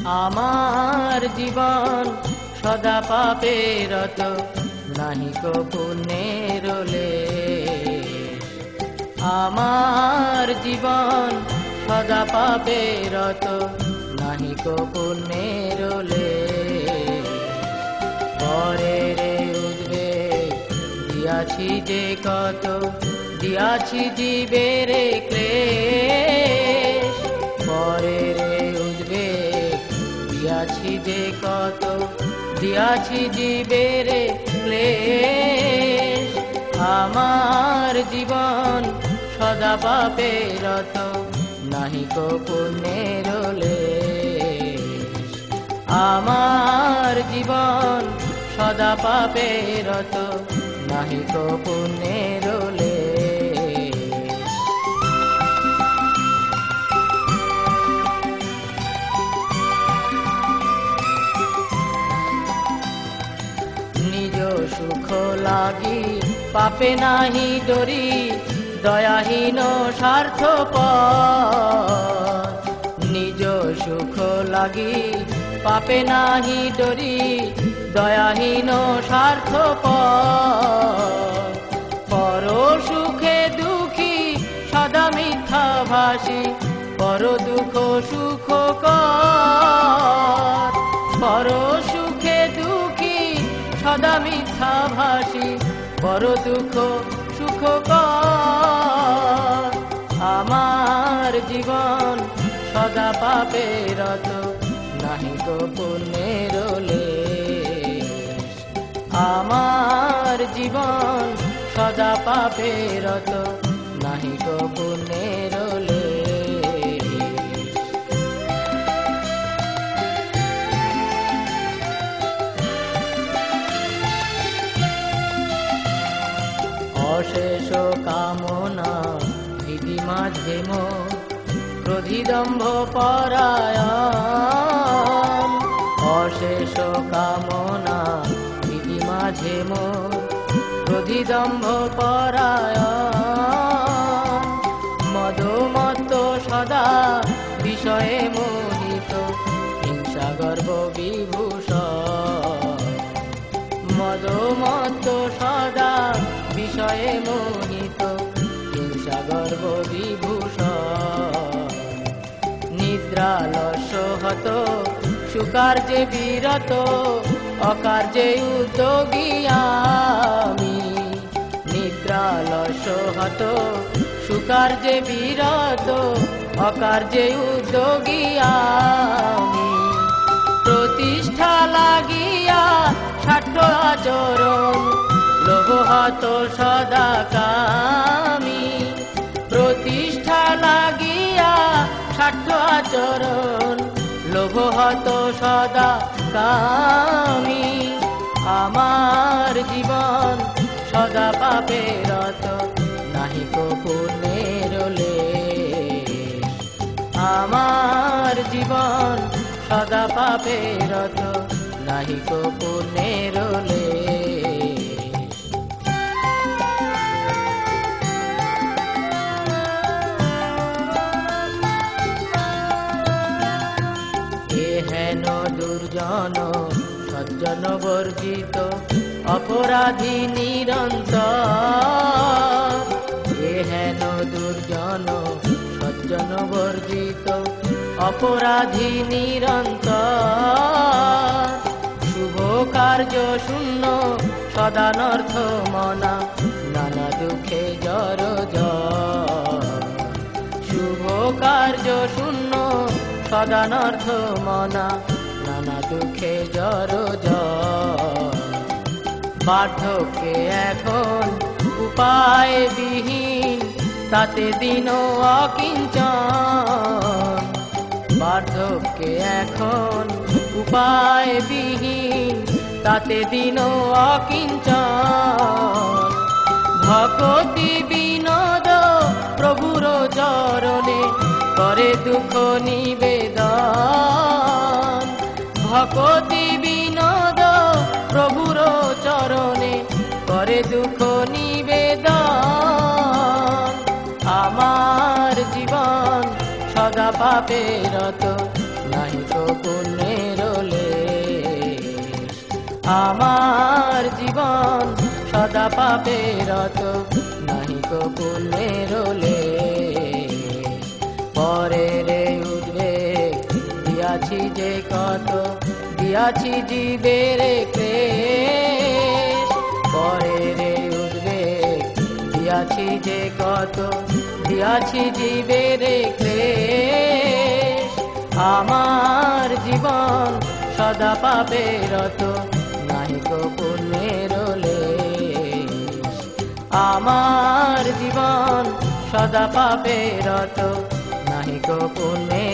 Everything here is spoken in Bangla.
আমার জীবন সদা পাপে রত, নাহি কো পুণ্যের লেশ। আমার জীবন সদা পাপে রত, নাহি কো পুণ্যের লেশ। পরের উদ্বেগ দিয়াছি যে কত, দিয়াছি জীবের ক্লেশ। পরের উদ্বেগ দিয়াছি যে কত, দিয়াছি জীবের ক্লেশ। আমার জীবন সদা পাপে রত, নাহি কো পুণ্যের লেশ। আমার জীবন সদা পাপে রত, নাহি কো পুণ্যের লেশ। নিজ সুখ লাগি পাপে নাহি ডরি, দয়াহীন স্বার্থপর। নিজ সুখ লাগি পাপে নাহি ডরি, দয়াহীন স্বার্থপর। পর সুখে দুঃখী সদা মিথ্যা ভাষী, পর দুঃখ সুখ কর। পর সুখে দুঃখী সদা মিথ্যা ভাষী, পর দুঃখ সুখ কর। আমার জীবন সদা পাপে রত, নাহি কো পুণ্যের লেশ। আমার জীবন সদা পাপে রত, নাহি কো পুণ্যের লেশ। অশেষ কামনা হৃদি মাঝে মোর, ক্রোধিদম্ভ পরায়ণ। অশেষ কামনা হৃদি মাঝে মোর, ক্রোধিদম্ভ পরায়ণ। মদমত্ত সদা বিষয়ে মোহিত, হিংসা গর্ব বিভূষণ। মদমত্ত সদা বিষয়ে মোহিত, হিংসা গর্ব বিভূষণ। নিদ্রালস্য হত সুকার্যে বিরত, অকার্যে উদ্যোগী আমি। নিদ্রালস্য হত সুকার্যে বিরত, অকার্যে উদ্যোগী আমি। প্রতিষ্ঠা লাগিয়া স্বার্থ আচরণ, লোভ হত সদা কামি। প্রতিষ্ঠা লাগিয়া স্বার্থ আচরণ, লোভ হত সদা কামি। আমার জীবন সদা পাপে রত, নাহি কো পুণ্যের লেশ। আমার জীবন সদা পাপে রত, নাহি কো পুণ্যের লেশ। হেন দুর্জন সজ্জন বর্জিত, অপরাধী নিরন্তর। হেন দুর্জন সজ্জন বর্জিত, অপরাধী নিরন্তর। শুভ কার্য শূন্য সদানর্থ মনা, নানা দুঃখে জর্জর। শুভ কার্য শূন্য সদানর্থ মনা, নানা দুঃখে জর্জর। বার্ধক্যে এখন উপায় বিহীন, তাতে দিন অকিঞ্চন। বার্ধক্যে এখন উপায় বিহীন, তাতে দিন অকিঞ্চন। ভকতি বিনোদ প্রভুর চরণে, করে দুঃখ নিবেদন। ভকতি বিনোদ প্রভুর চরণে, করে দুঃখ নিবেদন। আমার জীবন সদা পাপে রত, নাহি কো পুণ্যের লেশ। আমার জীবন সদা পাপে রত, নাহি কো পুণ্যের লেশ। পরের উদ্বেগ দিয়াছি যে কত, দিয়াছি জীবের ক্লেশ। পরের উদ্বেগ দিয়াছি যে কত, দিয়াছি জীবের ক্লেশ। আমার জীবন সদা পাপে রত, নাহি কো পুণ্যের লেশ। আমার জীবন সদা পাপে রত, নাহি কো পুণ্যের